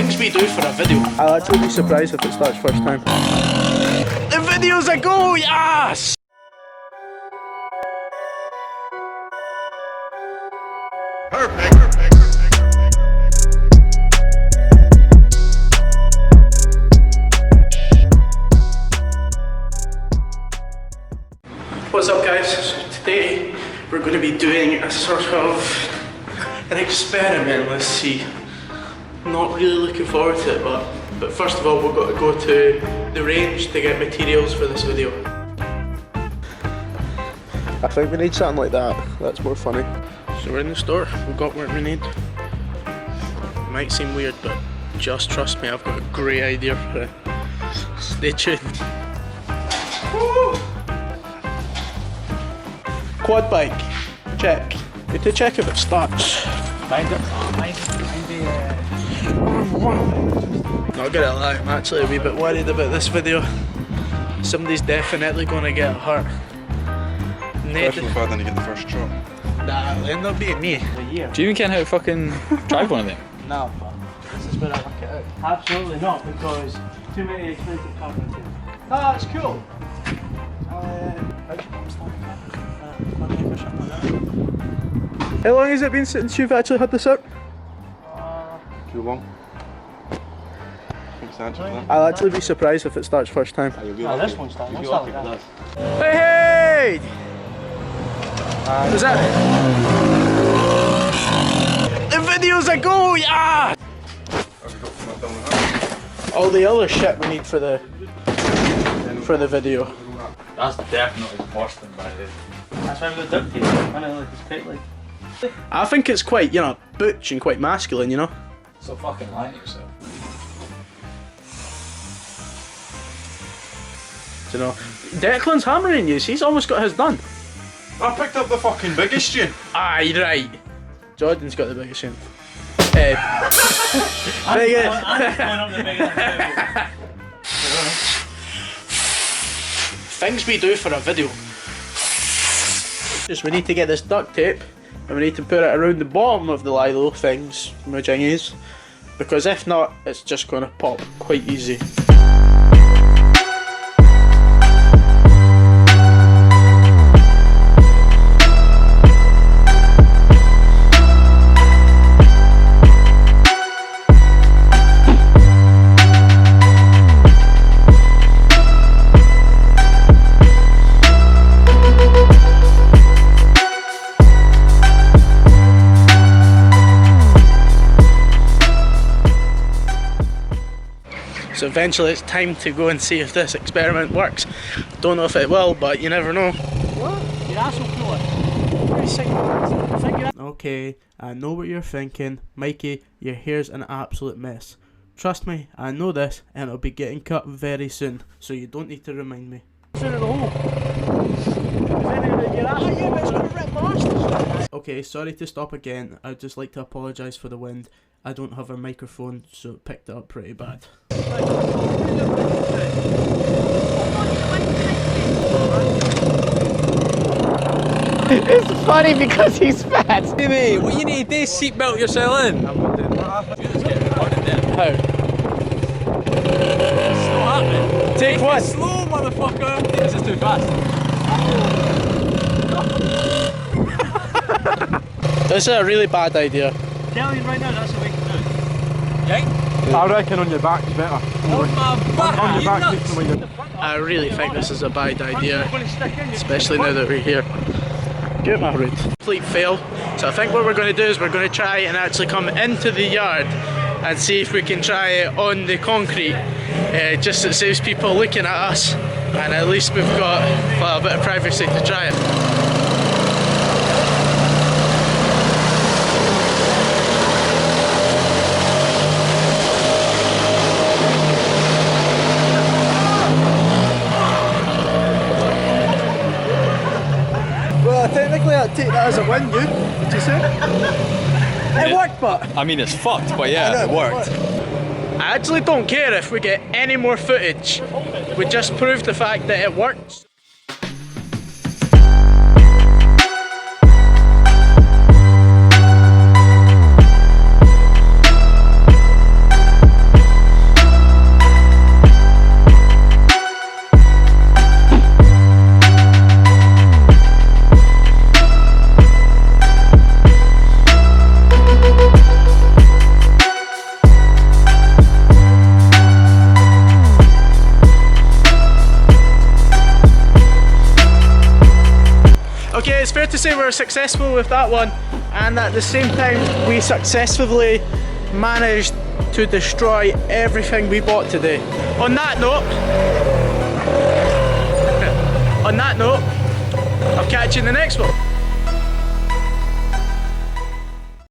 Things we do for a video. I'll actually be surprised if it starts first time. The video's a go, yes! Perfect. What's up, guys? So today we're going to be doing a sort of an experiment. Let's see. Not really looking forward to it, but first of all we've got to go to the range to get materials for this video. I think we need something like that. That's more funny. So we're in the store, we've got what we need. It might seem weird, but just trust me, I've got a great idea for it. Stay tuned. Woo! Quad bike, check. Need to check if it starts. Find it. Not gonna lie, I'm actually a wee bit worried about this video. Somebody's definitely gonna get hurt. Especially if I didn't get the first shot. Nah, it'll end up being me. Do you even care how to fucking drive one of them? No, but this is where I work it out. Absolutely not, because too many expensive cars. Ah, it's cool. How long has it been since you've actually had this out? Too long. I'll actually be surprised if it starts first time. No, this one's starting. Hey! Is that the video's a go, yeah! All the other shit we need for the video. That's definitely worse than by the. That's why we got duct tape. I know, like it's quite like. I think it's quite, butch and quite masculine, So fucking lying to yourself. Declan's hammering you. He's almost got his done. I picked up the fucking biggest tune. Aye, right. Jordan's got the biggest tune. Things we do for a video. Just we need to get this duct tape and we need to put it around the bottom of the lilo things, my jingies, because if not, it's just going to pop quite easy. So eventually it's time to go and see if this experiment works. Don't know if it will, but you never know. What? Your ass will pull it. Okay, I know what you're thinking. Mikey, your hair's an absolute mess. Trust me, I know this, and it'll be getting cut very soon, so you don't need to remind me. Okay, sorry to stop again. I'd just like to apologise for the wind. I don't have a microphone, so it picked it up pretty bad. It's funny because he's fat. Hey, what you need to do is seatbelt yourself in. I'm not doing that. How? It's still happening. Take one. Slow, motherfucker. This is too fast. This is a really bad idea. Telling you right now, that's the way to do it. Yeah? I reckon on your back's better. On my back. On your back, nuts. takes the way. I really think this is a bad idea, especially now that we're here. Get my route. Complete fail. So I think what we're going to do is we're going to try and actually come into the yard and see if we can try it on the concrete. Just it saves people looking at us, and at least we've got a bit of privacy to try it. Technically I'd take that as a win, would you say? It worked, but... I mean, it's fucked, but yeah, it worked. I actually don't care if we get any more footage. We just proved the fact that it works. fair to say we were successful with that one, and at the same time we successfully managed to destroy everything we bought today. On that note, I'll catch you in the next one.